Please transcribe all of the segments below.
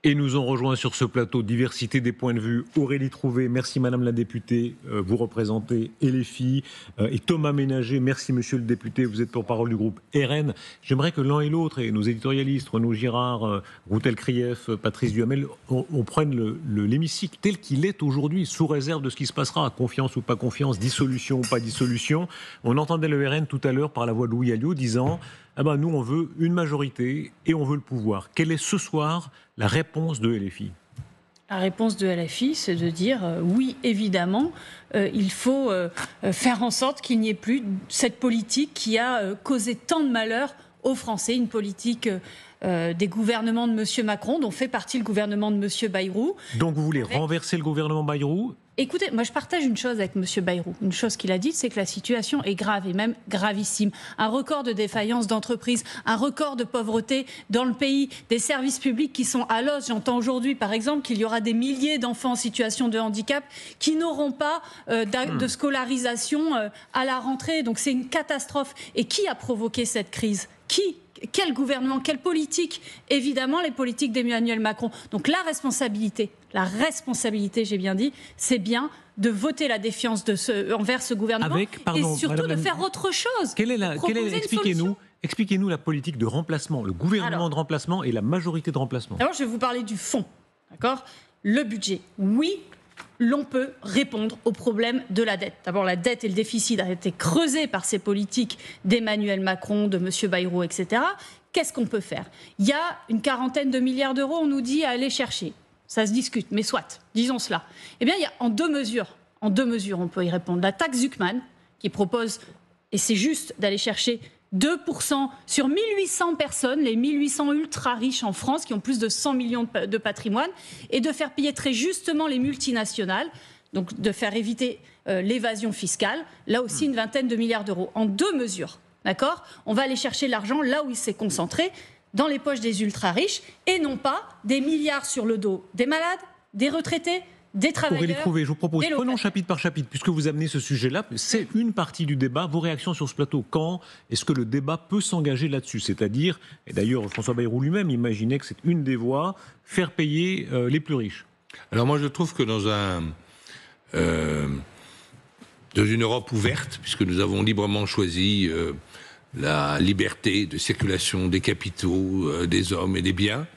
Et nous ont rejoint sur ce plateau diversité des points de vue. Aurélie Trouvé, merci Madame la députée, vous représentez LFI, et Thomas Ménager, merci Monsieur le député, vous êtes porte-parole du groupe RN. J'aimerais que l'un et l'autre, et nos éditorialistes, Renaud Girard, Routel Krief, Patrice Duhamel, on prenne l'hémicycle tel qu'il est aujourd'hui, sous réserve de ce qui se passera, confiance ou pas confiance, dissolution ou pas dissolution. On entendait le RN tout à l'heure par la voix de Louis Alliot disant « Ah ben nous on veut une majorité et on veut le pouvoir ». Quelle est ce soir la réponse de LFI? La réponse de LFI, c'est de dire oui, évidemment, il faut faire en sorte qu'il n'y ait plus cette politique qui a causé tant de malheur aux Français, une politique des gouvernements de M. Macron, dont fait partie le gouvernement de M. Bayrou. Donc vous voulez renverser le gouvernement Bayrou? Écoutez, moi je partage une chose avec M. Bayrou. Une chose qu'il a dite, c'est que la situation est grave et même gravissime. Un record de défaillance d'entreprises, un record de pauvreté dans le pays, des services publics qui sont à l'os. J'entends aujourd'hui, par exemple, qu'il y aura des milliers d'enfants en situation de handicap qui n'auront pas de scolarisation à la rentrée. Donc c'est une catastrophe. Et qui a provoqué cette crise? Quel gouvernement, quelle politique? Évidemment, les politiques d'Emmanuel Macron. Donc la responsabilité, j'ai bien dit, c'est bien de voter la défiance envers ce gouvernement et surtout de faire autre chose. Expliquez-nous la politique de remplacement, le gouvernement de remplacement et la majorité de remplacement. Alors je vais vous parler du fond, d'accord? Le budget, oui. L'on peut répondre au problème de la dette. D'abord, la dette et le déficit a été creusés par ces politiques d'Emmanuel Macron, de M. Bayrou, etc. Qu'est-ce qu'on peut faire? Il y a une quarantaine de milliards d'euros, on nous dit, à aller chercher. Ça se discute, mais soit, disons cela. Eh bien, il y a en deux mesures, on peut y répondre. La taxe Zuckman, qui propose, et c'est juste, d'aller chercher 2% sur 1800 personnes, les 1800 ultra riches en France qui ont plus de 100 millions de patrimoine, et de faire payer très justement les multinationales, donc de faire éviter l'évasion fiscale, là aussi une vingtaine de milliards d'euros. En deux mesures, d'accord? On va aller chercher l'argent là où il s'est concentré, dans les poches des ultra riches, et non pas des milliards sur le dos des malades, des retraités, des travailleurs. Aurélie Trouvé, je vous propose, prenons chapitre par chapitre, puisque vous amenez ce sujet-là, c'est une partie du débat. Vos réactions sur ce plateau, quand est-ce que le débat peut s'engager là-dessus? C'est-à-dire, et d'ailleurs François Bayrou lui-même imaginait que c'est une des voies, faire payer les plus riches. Alors moi je trouve que dans une Europe ouverte, puisque nous avons librement choisi la liberté de circulation des capitaux, des hommes et des biens,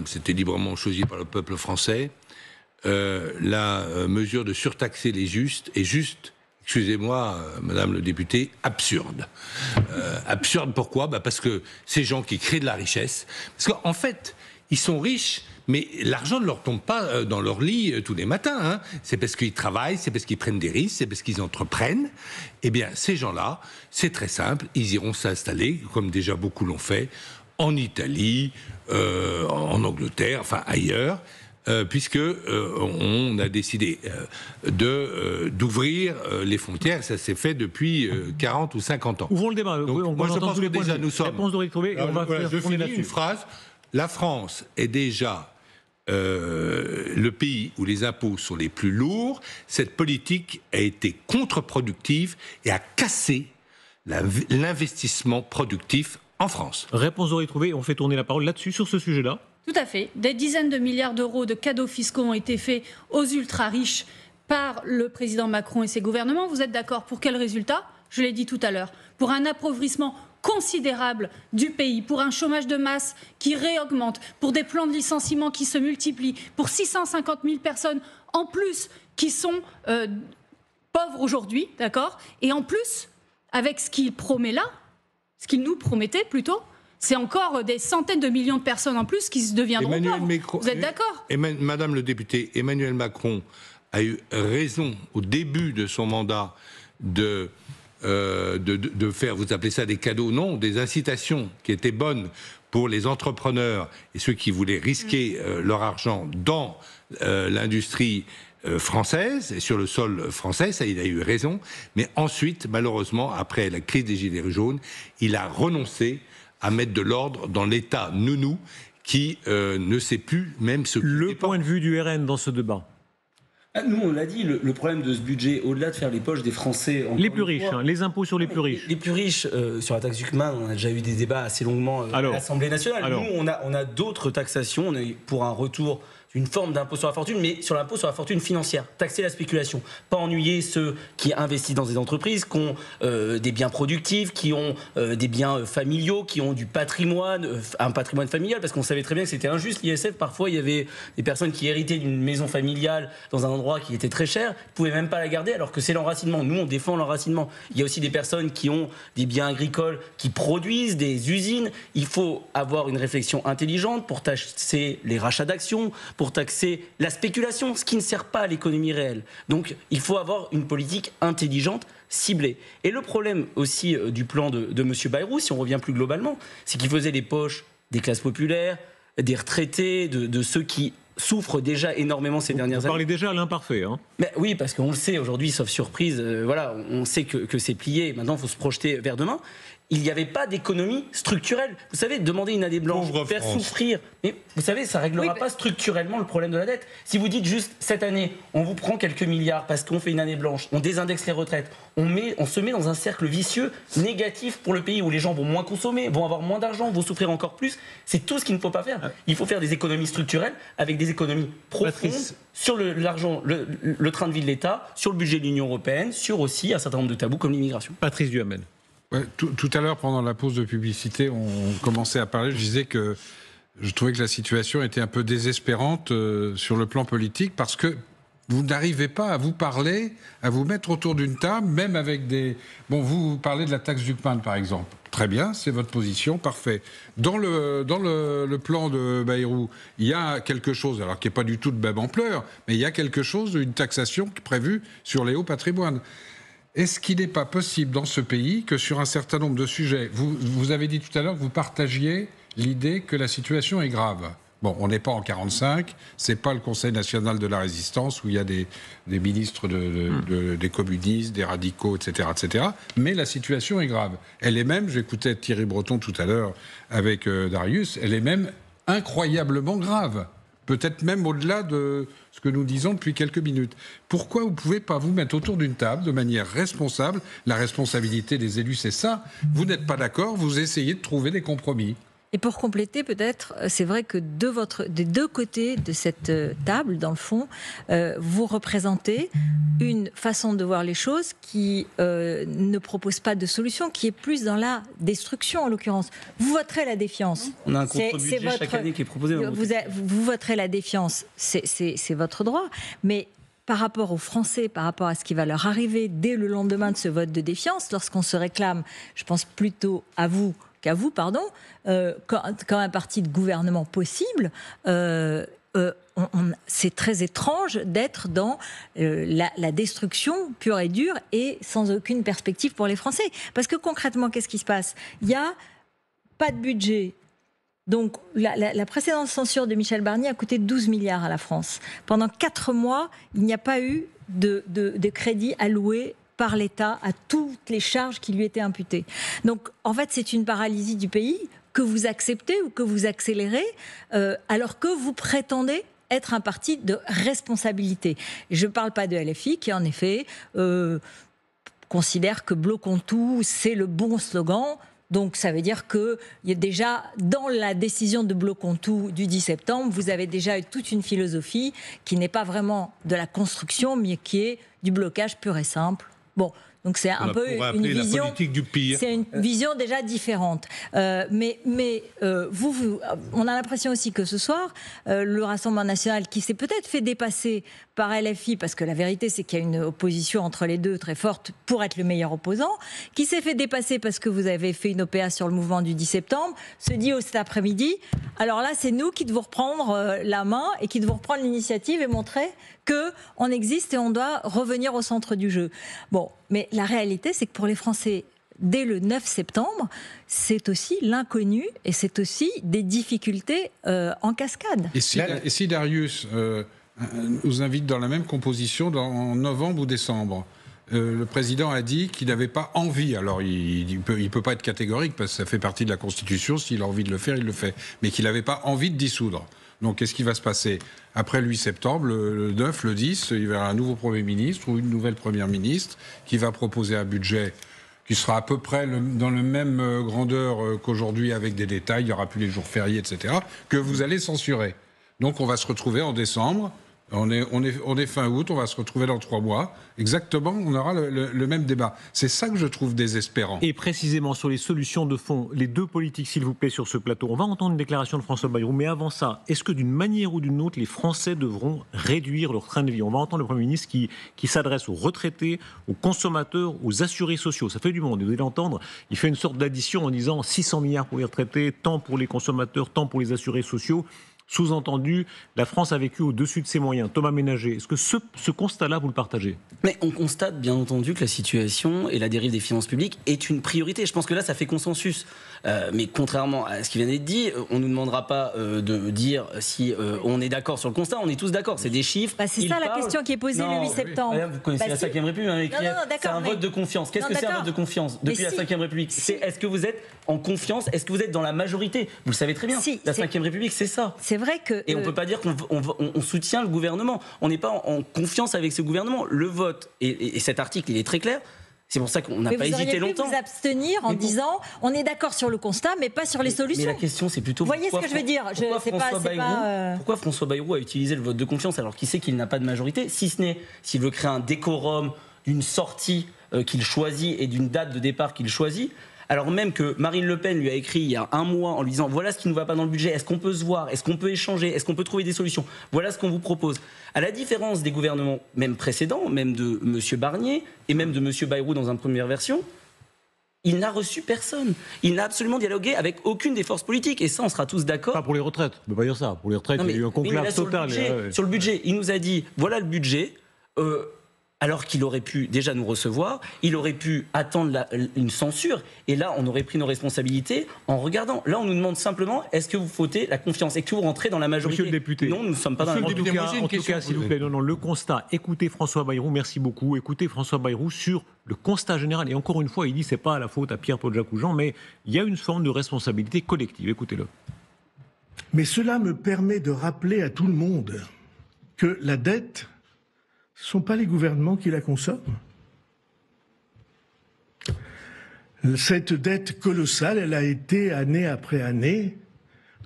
c'était librement choisi par le peuple français. La mesure de surtaxer les justes est juste, excusez-moi, Madame le député, absurde. Absurde pourquoi? Parce que ces gens qui créent de la richesse, parce qu'en fait, ils sont riches, mais l'argent ne leur tombe pas dans leur lit tous les matins. Hein. C'est parce qu'ils travaillent, c'est parce qu'ils prennent des risques, c'est parce qu'ils entreprennent. Eh bien, ces gens-là, c'est très simple, ils iront s'installer, comme déjà beaucoup l'ont fait, en Italie, en Angleterre, enfin ailleurs. Puisque on a décidé d'ouvrir les frontières, ça s'est fait depuis 40 ou 50 ans. Ouvrons le débat. Donc, moi je pense que déjà nous sommes... Réponse d'Aurélie Trouvé, et on va je finis une phrase. La France est déjà le pays où les impôts sont les plus lourds. Cette politique a été contre-productive et a cassé l'investissement productif en France. Réponse d'Aurélie Trouvé, on fait tourner la parole là-dessus, sur ce sujet-là. Tout à fait. Des dizaines de milliards d'euros de cadeaux fiscaux ont été faits aux ultra-riches par le président Macron et ses gouvernements. Vous êtes d'accord? Pour quel résultat? Je l'ai dit tout à l'heure. Pour un appauvrissement considérable du pays, pour un chômage de masse qui réaugmente, pour des plans de licenciement qui se multiplient, pour 650 000 personnes en plus qui sont pauvres aujourd'hui, d'accord? Et en plus, avec ce qu'il promet là, ce qu'il nous promettait plutôt, c'est encore des centaines de millions de personnes en plus qui deviendront pauvres. Vous êtes d'accord? Madame le député, Emmanuel Macron a eu raison au début de son mandat de faire, vous appelez ça des cadeaux, non, des incitations qui étaient bonnes pour les entrepreneurs et ceux qui voulaient risquer leur argent dans l'industrie française et sur le sol français, ça il a eu raison, mais ensuite, malheureusement, après la crise des Gilets jaunes, il a renoncé à mettre de l'ordre dans l'État nounou qui ne sait plus même ce... Le point de vue du RN dans ce débat. Nous, on l'a dit, le problème de ce budget, au-delà de faire les poches des Français... Les plus riches, les impôts sur les plus riches. Les plus riches, sur la taxe Zucman, on a déjà eu des débats assez longuement à l'Assemblée nationale. Nous, on a d'autres taxations, on est pour un retour d'une forme d'impôt sur la fortune, mais sur l'impôt sur la fortune financière, taxer la spéculation, pas ennuyer ceux qui investissent dans des entreprises, qui ont des biens productifs, qui ont des biens familiaux, qui ont du patrimoine, un patrimoine familial, parce qu'on savait très bien que c'était injuste, l'ISF. Parfois, il y avait des personnes qui héritaient d'une maison familiale dans un endroit qui était très cher, ne pouvaient même pas la garder, alors que c'est l'enracinement. Nous, on défend l'enracinement. Il y a aussi des personnes qui ont des biens agricoles, qui produisent des usines. Il faut avoir une réflexion intelligente pour taxer les rachats d'actions, pour taxer la spéculation, ce qui ne sert pas à l'économie réelle. Donc, il faut avoir une politique intelligente, ciblée. Et le problème aussi du plan de M. Bayrou, si on revient plus globalement, c'est qu'il faisait les poches des classes populaires, des retraités, de ceux qui souffrent déjà énormément ces dernières années. Vous parlez déjà à l'imparfait. Mais oui, parce qu'on le sait aujourd'hui, sauf surprise, on sait que c'est plié. Maintenant, il faut se projeter vers demain. Il n'y avait pas d'économie structurelle. Vous savez, demander une année blanche, faire souffrir, mais vous savez, ça ne réglera pas structurellement le problème de la dette. Si vous dites juste, cette année, on vous prend quelques milliards parce qu'on fait une année blanche, on désindexe les retraites, on se met dans un cercle vicieux négatif pour le pays où les gens vont moins consommer, vont avoir moins d'argent, vont souffrir encore plus. C'est tout ce qu'il ne faut pas faire. Il faut faire des économies structurelles avec des économies profondes sur l'argent, le train de vie de l'État, sur le budget de l'Union européenne, sur aussi un certain nombre de tabous comme l'immigration. Patrice Duhamel. Ouais, tout à l'heure, pendant la pause de publicité, on commençait à parler. Je disais que je trouvais que la situation était un peu désespérante sur le plan politique parce que vous n'arrivez pas à vous parler, à vous mettre autour d'une table, même avec des... Bon, vous parlez de la taxe Zucman, par exemple. Très bien, c'est votre position, parfait. Dans le plan de Bayrou, il y a quelque chose, alors qui n'est pas du tout de même ampleur, mais il y a quelque chose, une taxation prévue sur les hauts patrimoines. Est-ce qu'il n'est pas possible dans ce pays que sur un certain nombre de sujets, vous avez dit tout à l'heure que vous partagiez l'idée que la situation est grave. Bon, on n'est pas en 45, c'est pas le Conseil national de la résistance où il y a des ministres des communistes, des radicaux, etc., etc. Mais la situation est grave. Elle est même, j'écoutais Thierry Breton tout à l'heure avec Darius, elle est même incroyablement grave. Peut-être même au-delà de ce que nous disons depuis quelques minutes. Pourquoi vous ne pouvez pas vous mettre autour d'une table de manière responsable? La responsabilité des élus, c'est ça. Vous n'êtes pas d'accord, vous essayez de trouver des compromis. Et pour compléter, peut-être, c'est vrai que des deux côtés de cette table, dans le fond, vous représentez une façon de voir les choses qui ne propose pas de solution, qui est plus dans la destruction, en l'occurrence. Vous voterez la défiance. On a un contre-budget chaque année qui est proposé. Vous voterez la défiance, c'est votre droit. Mais par rapport aux Français, par rapport à ce qui va leur arriver dès le lendemain de ce vote de défiance, lorsqu'on se réclame, je pense plutôt à vous, quand un parti de gouvernement possible, c'est très étrange d'être dans la destruction pure et dure et sans aucune perspective pour les Français. Parce que concrètement, qu'est-ce qui se passe? Il n'y a pas de budget. Donc la précédente censure de Michel Barnier a coûté 12 milliards à la France. Pendant 4 mois, il n'y a pas eu de crédit alloué par l'État à toutes les charges qui lui étaient imputées. Donc, en fait, c'est une paralysie du pays que vous acceptez ou que vous accélérez, alors que vous prétendez être un parti de responsabilité. Et je ne parle pas de LFI, qui en effet considère que bloquons tout, c'est le bon slogan. Donc ça veut dire qu'il y a déjà, dans la décision de bloquons tout du 10 septembre, vous avez déjà eu toute une philosophie qui n'est pas vraiment de la construction, mais qui est du blocage pur et simple. Bon, donc c'est un peu une vision, la politique du pire. C'est une vision déjà différente. Mais on a l'impression aussi que ce soir, le Rassemblement national, qui s'est peut-être fait dépasser par LFI, parce que la vérité c'est qu'il y a une opposition entre les deux très forte pour être le meilleur opposant, qui s'est fait dépasser parce que vous avez fait une OPA sur le mouvement du 10 septembre, se dit cet après-midi, alors là c'est nous qui devons reprendre la main et qui devons reprendre l'initiative et montrer qu'on existe et on doit revenir au centre du jeu. Bon, mais la réalité c'est que pour les Français, dès le 9 septembre, c'est aussi l'inconnu et c'est aussi des difficultés en cascade. Et si Darius nous invite dans la même composition en novembre ou décembre, le président a dit qu'il n'avait pas envie, alors il peut pas être catégorique parce que ça fait partie de la Constitution, s'il a envie de le faire, il le fait, mais qu'il n'avait pas envie de dissoudre. Donc qu'est-ce qui va se passer ? Après le 8 septembre, le 9, le 10, il y aura un nouveau Premier ministre ou une nouvelle Première ministre qui va proposer un budget qui sera à peu près dans la même grandeur qu'aujourd'hui avec des détails, il n'y aura plus les jours fériés, etc., que vous allez censurer. Donc on va se retrouver en décembre, on est fin août, on va se retrouver dans 3 mois, exactement, on aura le même débat. C'est ça que je trouve désespérant. Et précisément sur les solutions de fond, les deux politiques, s'il vous plaît, sur ce plateau, on va entendre une déclaration de François Bayrou, mais avant ça, est-ce que d'une manière ou d'une autre, les Français devront réduire leur train de vie ? On va entendre le Premier ministre qui s'adresse aux retraités, aux consommateurs, aux assurés sociaux. Ça fait du monde, vous allez l'entendre, il fait une sorte d'addition en disant 600 milliards pour les retraités, tant pour les consommateurs, tant pour les assurés sociaux. Sous-entendu, la France a vécu au-dessus de ses moyens. Thomas Ménager, est-ce que ce constat-là, vous le partagez ? Mais on constate bien entendu que la situation et la dérive des finances publiques est une priorité. Je pense que là, ça fait consensus. Mais contrairement à ce qui vient d'être dit, on ne nous demandera pas de dire si on est d'accord sur le constat. On est tous d'accord, c'est des chiffres. C'est ça la question qui est posée le 8 septembre. Vous connaissez la 5e République, c'est un vote de confiance. Qu'est-ce que c'est un vote de confiance depuis la 5e République ? Est-ce que vous êtes en confiance ? Est-ce que vous êtes dans la majorité ? Vous le savez très bien. La 5e République, c'est ça. C'est vrai que... Et on ne peut pas dire qu'on soutient le gouvernement. On n'est pas en confiance avec ce gouvernement. Le vote, et cet article, il est très clair. C'est pour ça qu'on n'a pas hésité longtemps. Vous auriez pu vous abstenir en disant on est d'accord sur le constat, mais pas sur les solutions. Mais la question, c'est plutôt... Vous voyez ce que je veux dire ? Pourquoi François Bayrou a utilisé le vote de confiance alors qu'il sait qu'il n'a pas de majorité, si ce n'est s'il veut créer un décorum d'une sortie qu'il choisit et d'une date de départ qu'il choisit, alors même que Marine Le Pen lui a écrit il y a un mois en lui disant voilà ce qui ne va pas dans le budget, est-ce qu'on peut se voir, est-ce qu'on peut échanger, est-ce qu'on peut trouver des solutions, voilà ce qu'on vous propose. À la différence des gouvernements même précédents, même de M. Barnier et même de M. Bayrou dans une première version, il n'a reçu personne. Il n'a absolument dialogué avec aucune des forces politiques. Et ça, on sera tous d'accord. Pas pour les retraites, on ne peut pas dire ça. Pour les retraites, il y a eu un conclave total. Sur le budget, il nous a dit voilà le budget. Alors qu'il aurait pu déjà nous recevoir, il aurait pu attendre une censure, et là, on aurait pris nos responsabilités en regardant. Là, on nous demande simplement, est-ce que vous votez la confiance ? Est-ce que vous rentrez dans la majorité ? Monsieur le député. Non, nous ne sommes pas dans la majorité. En tout cas, s'il vous plaît, non, le constat. Écoutez François Bayrou, merci beaucoup. Écoutez François Bayrou sur le constat général. Et encore une fois, il dit, c'est pas la faute à Pierre, Paul, Jacques ou Jean, mais il y a une forme de responsabilité collective. Écoutez-le. Mais cela me permet de rappeler à tout le monde que la dette, ce ne sont pas les gouvernements qui la consomment. Cette dette colossale, elle a été, année après année,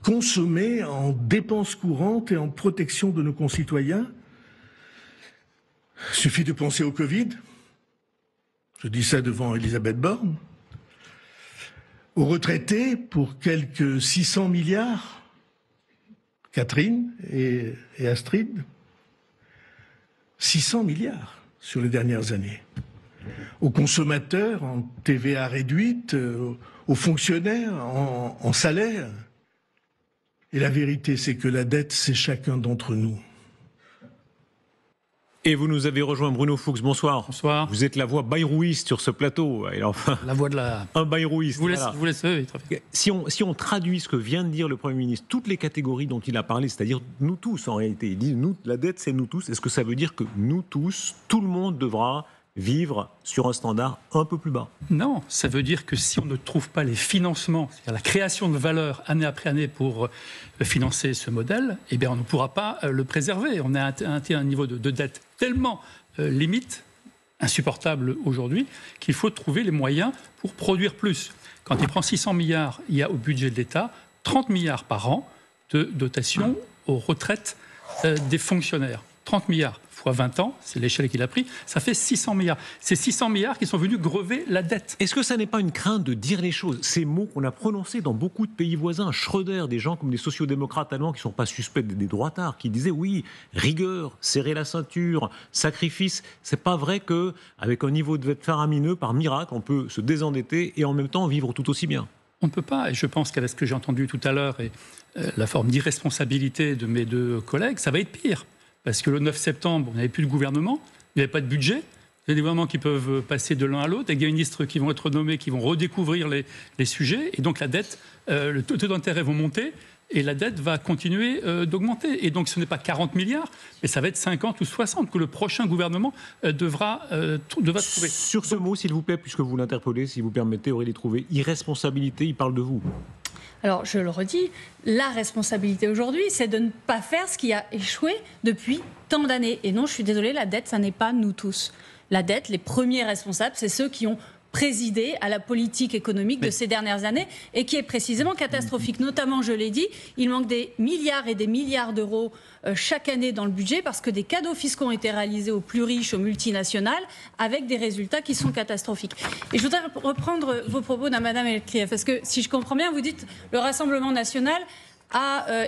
consommée en dépenses courantes et en protection de nos concitoyens. Il suffit de penser au Covid. Je dis ça devant Elisabeth Borne. Aux retraités, pour quelques 600 milliards, Catherine et Astrid. 600 milliards sur les dernières années. Aux consommateurs en TVA réduite, aux fonctionnaires en salaire. Et la vérité, c'est que la dette, c'est chacun d'entre nous. Et vous nous avez rejoint, Bruno Fuchs, bonsoir. Bonsoir. Vous êtes la voix bayrouiste sur ce plateau. Et enfin, la voix de la... Un bayrouiste. Vous laissez, oui, si on traduit ce que vient de dire le Premier ministre, toutes les catégories dont il a parlé, c'est-à-dire nous tous en réalité, il dit nous, la dette c'est nous tous, est-ce que ça veut dire que nous tous, tout le monde devra vivre sur un standard un peu plus bas? Non, ça veut dire que si on ne trouve pas les financements, c'est-à-dire la création de valeur année après année pour financer ce modèle, eh bien on ne pourra pas le préserver. On a atteint un niveau de dette tellement limite, insupportable aujourd'hui, qu'il faut trouver les moyens pour produire plus. Quand il prend 600 milliards, il y a au budget de l'État 30 milliards par an de dotation aux retraites des fonctionnaires. 30 milliards fois 20 ans, c'est l'échelle qu'il a pris, ça fait 600 milliards. C'est 600 milliards qui sont venus grever la dette. Est-ce que ça n'est pas une crainte de dire les choses? Ces mots qu'on a prononcés dans beaucoup de pays voisins, Schröder, des gens comme des sociodémocrates allemands qui ne sont pas suspects des droitards, qui disaient oui, rigueur, serrer la ceinture, sacrifice. C'est pas vrai qu'avec un niveau de dette faramineux, par miracle, on peut se désendetter et en même temps vivre tout aussi bien. On ne peut pas, et je pense qu'avec ce que j'ai entendu tout à l'heure et la forme d'irresponsabilité de mes deux collègues, ça va être pire. Parce que le 9 septembre, on n'avait plus de gouvernement, il n'y avait pas de budget. Il y a des gouvernements qui peuvent passer de l'un à l'autre, des ministres qui vont être nommés, qui vont redécouvrir les sujets, et donc la dette, le taux d'intérêt vont monter, et la dette va continuer d'augmenter. Et donc ce n'est pas 40 milliards, mais ça va être 50 ou 60 que le prochain gouvernement devra trouver. Sur ce mot, s'il vous plaît, puisque vous l'interpellez, si vous permettez, Aurélie Trouvé, irresponsabilité, il parle de vous. Alors, je le redis, la responsabilité aujourd'hui, c'est de ne pas faire ce qui a échoué depuis tant d'années. Et non, je suis désolée, la dette, ça n'est pas nous tous. La dette, les premiers responsables, c'est ceux qui ont présidé à la politique économique de ces dernières années et qui est précisément catastrophique. Notamment, je l'ai dit, il manque des milliards et des milliards d'euros chaque année dans le budget parce que des cadeaux fiscaux ont été réalisés aux plus riches, aux multinationales, avec des résultats qui sont catastrophiques. Et je voudrais reprendre vos propos d'un Madame Elkrieff, parce que si je comprends bien, vous dites le Rassemblement national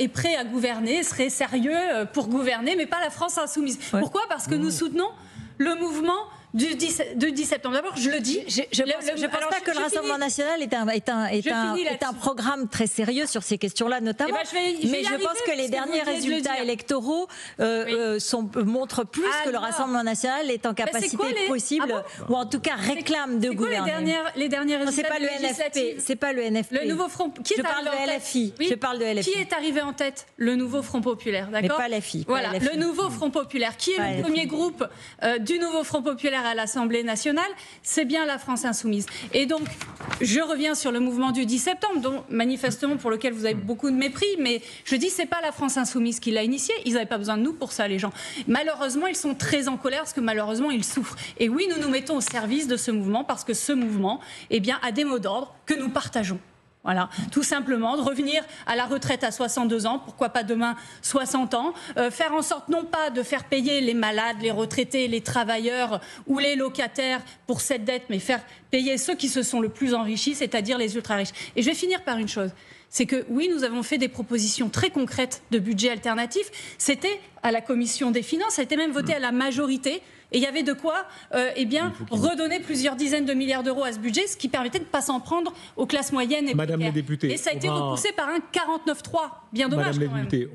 est prêt à gouverner, serait sérieux pour gouverner, mais pas la France insoumise. Ouais. Pourquoi ? Parce que nous soutenons le mouvement du 10 septembre. D'abord, je le dis. Je ne pense pas que le Rassemblement national est un programme très sérieux sur ces questions-là, notamment. Mais je pense que les derniers résultats électoraux montrent plus que le Rassemblement national est en capacité possible, ou en tout cas réclame de gouverner. Les derniers résultats c'est pas le NFP. Le nouveau Front. Je parle de LFI. Je parle de LFI. Qui est arrivé en tête ? Le nouveau Front populaire, d'accord ? Mais pas LFI. Voilà, le nouveau Front populaire. Qui est le premier groupe du nouveau Front populaire à l'Assemblée nationale? C'est bien la France insoumise. Et donc, je reviens sur le mouvement du 10 septembre, dont manifestement pour lequel vous avez beaucoup de mépris, mais je dis c'est pas la France insoumise qui l'a initié. Ils n'avaient pas besoin de nous pour ça, les gens. Malheureusement, ils sont très en colère parce que malheureusement, ils souffrent. Et oui, nous nous mettons au service de ce mouvement parce que ce mouvement, a des mots d'ordre que nous partageons. Voilà, tout simplement, de revenir à la retraite à 62 ans, pourquoi pas demain 60 ans, faire en sorte non pas de faire payer les malades, les retraités, les travailleurs ou les locataires pour cette dette, mais faire payer ceux qui se sont le plus enrichis, c'est-à-dire les ultra-riches. Et je vais finir par une chose. C'est que oui, nous avons fait des propositions très concrètes de budget alternatif. C'était à la Commission des Finances, ça a été même voté à la majorité. Et il y avait de quoi redonner plusieurs dizaines de milliards d'euros à ce budget, ce qui permettait de ne pas s'en prendre aux classes moyennes et Madame la députée, et ça a été repoussé par un 49-3. Bien dommage. Madame la députée,